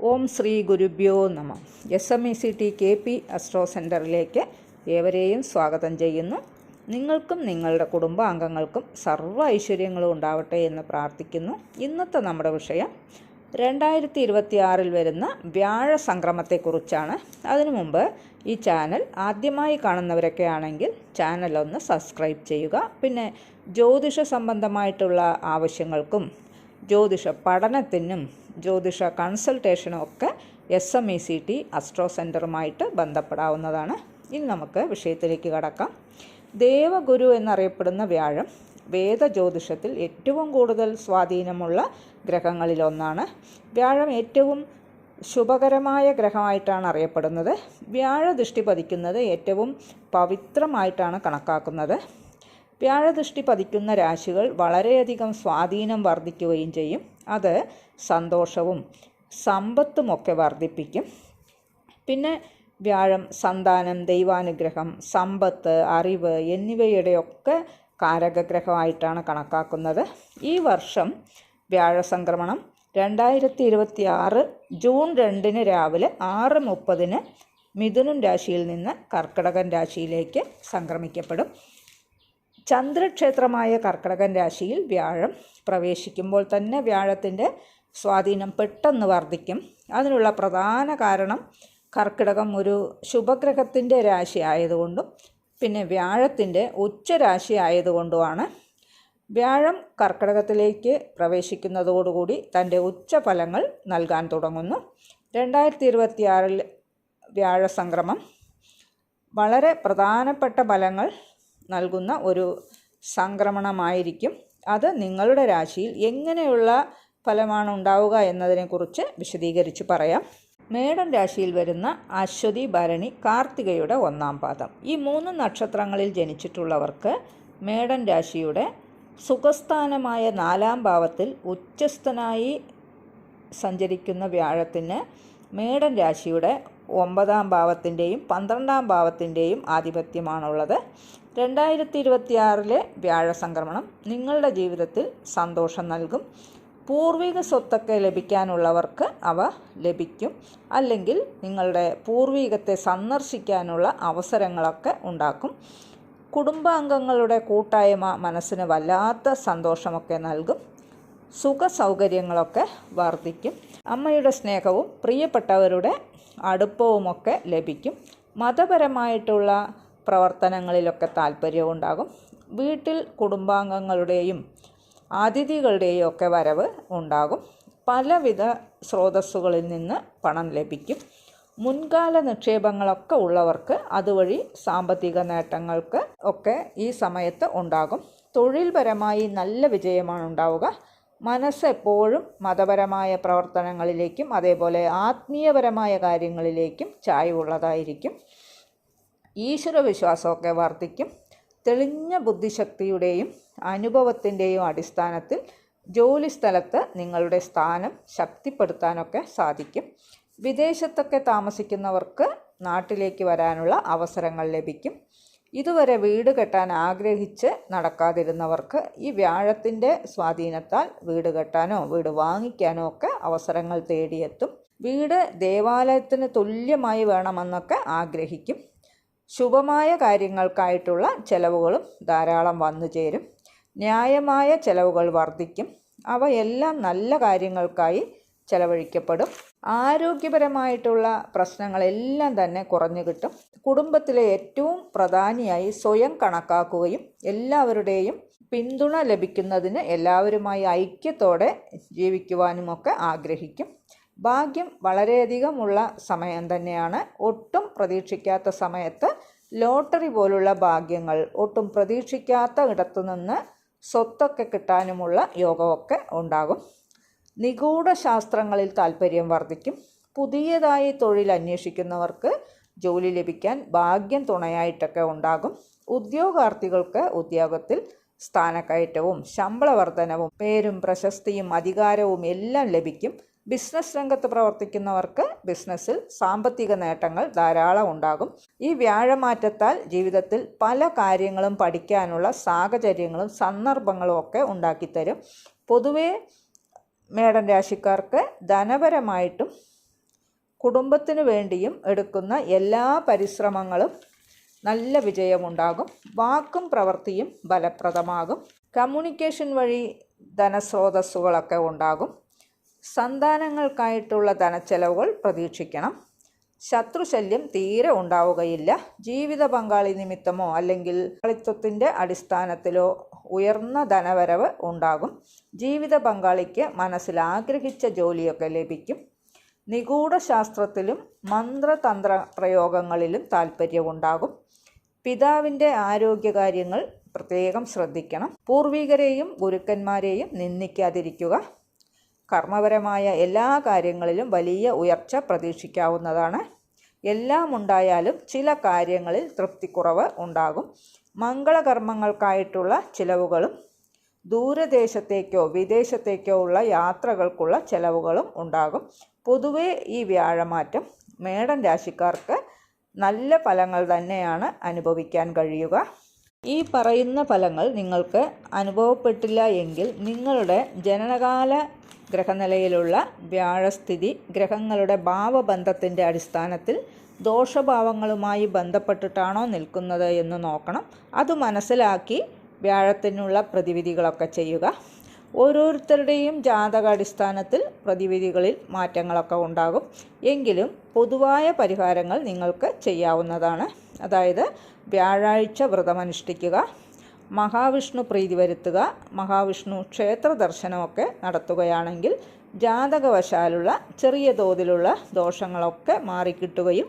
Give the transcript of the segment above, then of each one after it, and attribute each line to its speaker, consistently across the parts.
Speaker 1: ഓം ശ്രീ ഗുരുഭ്യോ നമ. SMECT KP astro സെൻറ്ററിലേക്ക് ഏവരെയും സ്വാഗതം ചെയ്യുന്നു. നിങ്ങൾക്കും നിങ്ങളുടെ കുടുംബാംഗങ്ങൾക്കും സർവ്വ ഐശ്വര്യങ്ങളും ഉണ്ടാവട്ടെ എന്ന് പ്രാർത്ഥിക്കുന്നു. ഇന്നത്തെ നമ്മുടെ വിഷയം 2026 വരുന്ന വ്യാഴ സംക്രമത്തെക്കുറിച്ചാണ്. അതിനു മുമ്പ് ഈ ചാനൽ ആദ്യമായി കാണുന്നവരൊക്കെ ആണെങ്കിൽ ചാനൽ ഒന്ന് സബ്സ്ക്രൈബ് ചെയ്യുക. പിന്നെ ജ്യോതിഷ സംബന്ധമായിട്ടുള്ള ആവശ്യങ്ങൾക്കും ജ്യോതിഷ പഠനത്തിനും ജ്യോതിഷ കൺസൾട്ടേഷനും ഒക്കെ SMECT അസ്ട്രോ സെൻറ്ററുമായിട്ട് ബന്ധപ്പെടാവുന്നതാണ്. ഇനി നമുക്ക് വിഷയത്തിലേക്ക് കടക്കാം. ദേവഗുരു എന്നറിയപ്പെടുന്ന വ്യാഴം വേദജ്യോതിഷത്തിൽ ഏറ്റവും കൂടുതൽ സ്വാധീനമുള്ള ഗ്രഹങ്ങളിലൊന്നാണ്. വ്യാഴം ഏറ്റവും ശുഭകരമായ ഗ്രഹമായിട്ടാണ് അറിയപ്പെടുന്നത്. വ്യാഴദൃഷ്ടി പതിക്കുന്നത് ഏറ്റവും പവിത്രമായിട്ടാണ് കണക്കാക്കുന്നത്. വ്യാഴദൃഷ്ടി പതിക്കുന്ന രാശികൾ വളരെയധികം സ്വാധീനം വർദ്ധിക്കുകയും ചെയ്യും. അത് സന്തോഷവും സമ്പത്തുമൊക്കെ വർദ്ധിപ്പിക്കും. പിന്നെ വ്യാഴം സന്താനം, ദൈവാനുഗ്രഹം, സമ്പത്ത്, അറിവ് എന്നിവയുടെയൊക്കെ കാരകഗ്രഹമായിട്ടാണ് കണക്കാക്കുന്നത്. ഈ വർഷം വ്യാഴസംക്രമണം 2026 ജൂൺ 2 രാവിലെ 6:30 മിഥുനം രാശിയിൽ നിന്ന് കർക്കിടകൻ രാശിയിലേക്ക് സംക്രമിക്കപ്പെടും. ചന്ദ്രക്ഷേത്രമായ കർക്കിടകൻ രാശിയിൽ വ്യാഴം പ്രവേശിക്കുമ്പോൾ തന്നെ വ്യാഴത്തിൻ്റെ സ്വാധീനം പെട്ടെന്ന് വർദ്ധിക്കും. അതിനുള്ള പ്രധാന കാരണം കർക്കിടകം ഒരു ശുഭഗ്രഹത്തിൻ്റെ രാശി ആയതുകൊണ്ടും പിന്നെ വ്യാഴത്തിൻ്റെ ഉച്ചരാശി ആയതുകൊണ്ടുമാണ്. വ്യാഴം കർക്കിടകത്തിലേക്ക് പ്രവേശിക്കുന്നതോടുകൂടി തൻ്റെ ഉച്ചഫലങ്ങൾ നൽകാൻ തുടങ്ങുന്നു. 2026 വ്യാഴസംക്രമം വളരെ പ്രധാനപ്പെട്ട ഫലങ്ങൾ നൽകുന്ന ഒരു സംക്രമണമായിരിക്കും. അത് നിങ്ങളുടെ രാശിയിൽ എങ്ങനെയുള്ള ഫലമാണ് ഉണ്ടാവുക എന്നതിനെക്കുറിച്ച് വിശദീകരിച്ച് പറയാം. മേടൻ രാശിയിൽ വരുന്ന അശ്വതി, ഭരണി, കാർത്തികയുടെ 1-ാം പാദം ഈ 3 നക്ഷത്രങ്ങളിൽ ജനിച്ചിട്ടുള്ളവർക്ക് മേടൻ രാശിയുടെ സുഖസ്ഥാനമായ 4-ാം ഭാവത്തിൽ ഉച്ചസ്ഥനായി സഞ്ചരിക്കുന്ന വ്യാഴത്തിന് മേടൻ രാശിയുടെ 9-ാം ഭാവത്തിൻ്റെയും 12-ാം ഭാവത്തിൻ്റെയും ആധിപത്യമാണുള്ളത്. 2026 വ്യാഴസംക്രമണം നിങ്ങളുടെ ജീവിതത്തിൽ സന്തോഷം നൽകും. പൂർവിക സ്വത്തൊക്കെ ലഭിക്കാനുള്ളവർക്ക് അവ ലഭിക്കും. അല്ലെങ്കിൽ നിങ്ങളുടെ പൂർവികത്തെ സന്ദർശിക്കാനുള്ള അവസരങ്ങളൊക്കെ ഉണ്ടാക്കും. കുടുംബാംഗങ്ങളുടെ കൂട്ടായ്മ മനസ്സിന് വല്ലാത്ത സന്തോഷമൊക്കെ നൽകും. സുഖ സൗകര്യങ്ങളൊക്കെ വർദ്ധിക്കും. അമ്മയുടെ സ്നേഹവും പ്രിയപ്പെട്ടവരുടെ അടുപ്പവുമൊക്കെ ലഭിക്കും. മതപരമായിട്ടുള്ള പ്രവർത്തനങ്ങളിലൊക്കെ താല്പര്യമുണ്ടാകും. വീട്ടിൽ കുടുംബാംഗങ്ങളുടെയും അതിഥികളുടെയും ഒക്കെ വരവ് ഉണ്ടാകും. പലവിധ സ്രോതസ്സുകളിൽ നിന്ന് പണം ലഭിക്കും. മുൻകാല നിക്ഷേപങ്ങളൊക്കെ ഉള്ളവർക്ക് അതുവഴി സാമ്പത്തിക നേട്ടങ്ങൾക്ക് ഒക്കെ ഈ സമയത്ത് ഉണ്ടാകും. തൊഴിൽപരമായി നല്ല വിജയമാണ് ഉണ്ടാവുക. മനസ്സ് എപ്പോഴും മതപരമായ പ്രവർത്തനങ്ങളിലേക്കും അതേപോലെ ആത്മീയപരമായ കാര്യങ്ങളിലേക്കും ചായ്വുള്ളതായിരിക്കും. ഈശ്വരവിശ്വാസമൊക്കെ വർദ്ധിക്കും. തെളിഞ്ഞ ബുദ്ധിശക്തിയുടെയും അനുഭവത്തിൻ്റെയും അടിസ്ഥാനത്തിൽ ജോലിസ്ഥലത്ത് നിങ്ങളുടെ സ്ഥാനം ശക്തിപ്പെടുത്താനൊക്കെ സാധിക്കും. വിദേശത്തൊക്കെ താമസിക്കുന്നവർക്ക് നാട്ടിലേക്ക് വരാനുള്ള അവസരങ്ങൾ ലഭിക്കും. ഇതുവരെ വീട് കെട്ടാൻ ആഗ്രഹിച്ച് നടക്കാതിരുന്നവർക്ക് ഈ വ്യാഴത്തിൻ്റെ സ്വാധീനത്താൽ വീട് കെട്ടാനോ വീട് വാങ്ങിക്കാനോ ഒക്കെ അവസരങ്ങൾ തേടിയെത്തും. വീട് ദേവാലയത്തിന് തുല്യമായി വേണമെന്നൊക്കെ ആഗ്രഹിക്കും. ശുഭമായ കാര്യങ്ങൾക്കായിട്ടുള്ള ചെലവുകളും ധാരാളം വന്നു ചേരും. ന്യായമായ ചെലവുകൾ വർദ്ധിക്കും. അവയെല്ലാം നല്ല കാര്യങ്ങൾക്കായി ചെലവഴിക്കപ്പെടും. ആരോഗ്യപരമായിട്ടുള്ള പ്രശ്നങ്ങളെല്ലാം തന്നെ കുറഞ്ഞു കിട്ടും. കുടുംബത്തിലെ ഏറ്റവും പ്രധാനിയായി സ്വയം കണക്കാക്കുകയും എല്ലാവരുടെയും പിന്തുണ ലഭിക്കുന്നതിന് എല്ലാവരുമായി ഐക്യത്തോടെ ജീവിക്കുവാനുമൊക്കെ ആഗ്രഹിക്കും. ഭാഗ്യം വളരെയധികമുള്ള സമയം തന്നെയാണ്. ഒട്ടും പ്രതീക്ഷിക്കാത്ത സമയത്ത് ലോട്ടറി പോലുള്ള ഭാഗ്യങ്ങൾ, ഒട്ടും പ്രതീക്ഷിക്കാത്ത ഇടത്തുനിന്ന് സ്വത്തൊക്കെ കിട്ടാനുമുള്ള യോഗമൊക്കെ ഉണ്ടാകും. നിഗൂഢ ശാസ്ത്രങ്ങളിൽ താല്പര്യം വർദ്ധിക്കും. പുതിയതായി തൊഴിൽ അന്വേഷിക്കുന്നവർക്ക് ജോലി ലഭിക്കാൻ ഭാഗ്യം തുണയായിട്ടൊക്കെ ഉണ്ടാകും. ഉദ്യോഗാർത്ഥികൾക്ക് ഉദ്യോഗത്തിൽ സ്ഥാനക്കയറ്റവും ശമ്പള വർധനവും പേരും പ്രശസ്തിയും അധികാരവും എല്ലാം ലഭിക്കും. ബിസിനസ് രംഗത്ത് പ്രവർത്തിക്കുന്നവർക്ക് ബിസിനസ്സിൽ സാമ്പത്തിക നേട്ടങ്ങൾ ധാരാളം ഉണ്ടാകും. ഈ വ്യാഴമാറ്റത്താൽ ജീവിതത്തിൽ പല കാര്യങ്ങളും പഠിക്കാനുള്ള സാഹചര്യങ്ങളും സന്ദർഭങ്ങളും ഒക്കെ ഉണ്ടാക്കിത്തരും. പൊതുവേ മേടൻ രാശിക്കാർക്ക് ധനപരമായിട്ടും കുടുംബത്തിനു വേണ്ടിയും എടുക്കുന്ന എല്ലാ പരിശ്രമങ്ങളും നല്ല വിജയമുണ്ടാകും. വാക്കും പ്രവൃത്തിയും ഫലപ്രദമാകും. കമ്മ്യൂണിക്കേഷൻ വഴി ധനസ്രോതസ്സുകളൊക്കെ ഉണ്ടാകും. സന്താനങ്ങൾക്കായിട്ടുള്ള ധനച്ചെലവുകൾ പ്രതീക്ഷിക്കണം. ശത്രുശല്യം തീരെ ഉണ്ടാവുകയില്ല. ജീവിത പങ്കാളി നിമിത്തമോ അല്ലെങ്കിൽ പങ്കാളിത്തത്തിൻ്റെ അടിസ്ഥാനത്തിലോ ഉയർന്ന ധനവരവ് ഉണ്ടാകും. ജീവിത പങ്കാളിക്ക് മനസ്സിൽ ആഗ്രഹിച്ച ജോലിയൊക്കെ ലഭിക്കും. നിഗൂഢ ശാസ്ത്രത്തിലും മന്ത്രതന്ത്ര പ്രയോഗങ്ങളിലും താല്പര്യമുണ്ടാകും. പിതാവിൻ്റെ ആരോഗ്യകാര്യങ്ങൾ പ്രത്യേകം ശ്രദ്ധിക്കണം. പൂർവികരെയും ഗുരുക്കന്മാരെയും നിന്ദിക്കാതിരിക്കുക. കർമ്മപരമായ എല്ലാ കാര്യങ്ങളിലും വലിയ ഉയർച്ച പ്രതീക്ഷിക്കാവുന്നതാണ്. എല്ലാം ഉണ്ടായാലും ചില കാര്യങ്ങളിൽ തൃപ്തിക്കുറവ് ഉണ്ടാകും. മംഗളകർമ്മങ്ങൾക്കായിട്ടുള്ള ചിലവുകളും ദൂരദേശത്തേക്കോ വിദേശത്തേക്കോ ഉള്ള യാത്രകൾക്കുള്ള ചിലവുകളും ഉണ്ടാകും. പൊതുവെ ഈ വ്യാഴമാറ്റം മേടൻ രാശിക്കാർക്ക് നല്ല ഫലങ്ങൾ തന്നെയാണ് അനുഭവിക്കാൻ കഴിയുക. ഈ പറയുന്ന ഫലങ്ങൾ നിങ്ങൾക്ക് അനുഭവപ്പെട്ടില്ല എങ്കിൽ നിങ്ങളുടെ ജനനകാല ഗ്രഹനിലയിലുള്ള വ്യാഴസ്ഥിതി ഗ്രഹങ്ങളുടെ ഭാവബന്ധത്തിൻ്റെ അടിസ്ഥാനത്തിൽ ദോഷഭാവങ്ങളുമായി ബന്ധപ്പെട്ടിട്ടാണോ നിൽക്കുന്നത് എന്ന് നോക്കണം. അത് മനസ്സിലാക്കി വ്യാഴത്തിനുള്ള പ്രതിവിധികളൊക്കെ ചെയ്യുക. ഓരോരുത്തരുടെയും ജാതകാടിസ്ഥാനത്തിൽ പ്രതിവിധികളിൽ മാറ്റങ്ങളൊക്കെ ഉണ്ടാകും. എങ്കിലും പൊതുവായ പരിഹാരങ്ങൾ നിങ്ങൾക്ക് ചെയ്യാവുന്നതാണ്. അതായത് വ്യാഴാഴ്ച വ്രതമനുഷ്ഠിക്കുക, മഹാവിഷ്ണു പ്രീതി വരുത്തുക, മഹാവിഷ്ണു ക്ഷേത്ര ദർശനമൊക്കെ നടത്തുകയാണെങ്കിൽ ജാതകവശാലുള്ള ചെറിയ തോതിലുള്ള ദോഷങ്ങളൊക്കെ മാറിക്കിട്ടുകയും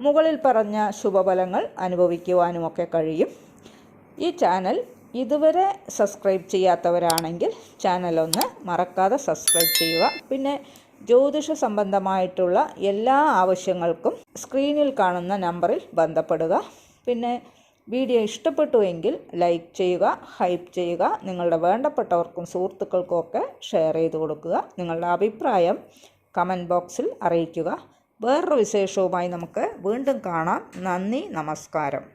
Speaker 1: മുകളിൽ പറഞ്ഞ ശുഭഫലങ്ങൾ അനുഭവിക്കുവാനുമൊക്കെ കഴിയും. ഈ ചാനൽ ഇതുവരെ സബ്സ്ക്രൈബ് ചെയ്യാത്തവരാണെങ്കിൽ ചാനലൊന്ന് മറക്കാതെ സബ്സ്ക്രൈബ് ചെയ്യുക. പിന്നെ ജ്യോതിഷ സംബന്ധമായിട്ടുള്ള എല്ലാ ആവശ്യങ്ങൾക്കും സ്ക്രീനിൽ കാണുന്ന നമ്പറിൽ ബന്ധപ്പെടുക. പിന്നെ വീഡിയോ ഇഷ്ടപ്പെട്ടുവെങ്കിൽ ലൈക്ക് ചെയ്യുക, ഹൈപ്പ് ചെയ്യുക. നിങ്ങളുടെ വേണ്ടപ്പെട്ടവർക്കും സുഹൃത്തുക്കൾക്കും ഒക്കെ ഷെയർ ചെയ്ത് കൊടുക്കുക. നിങ്ങളുടെ അഭിപ്രായം കമൻറ്റ് ബോക്സിൽ അറിയിക്കുക. വേറൊരു വിശേഷവുമായി നമുക്ക് വീണ്ടും കാണാം. നന്ദി, നമസ്കാരം.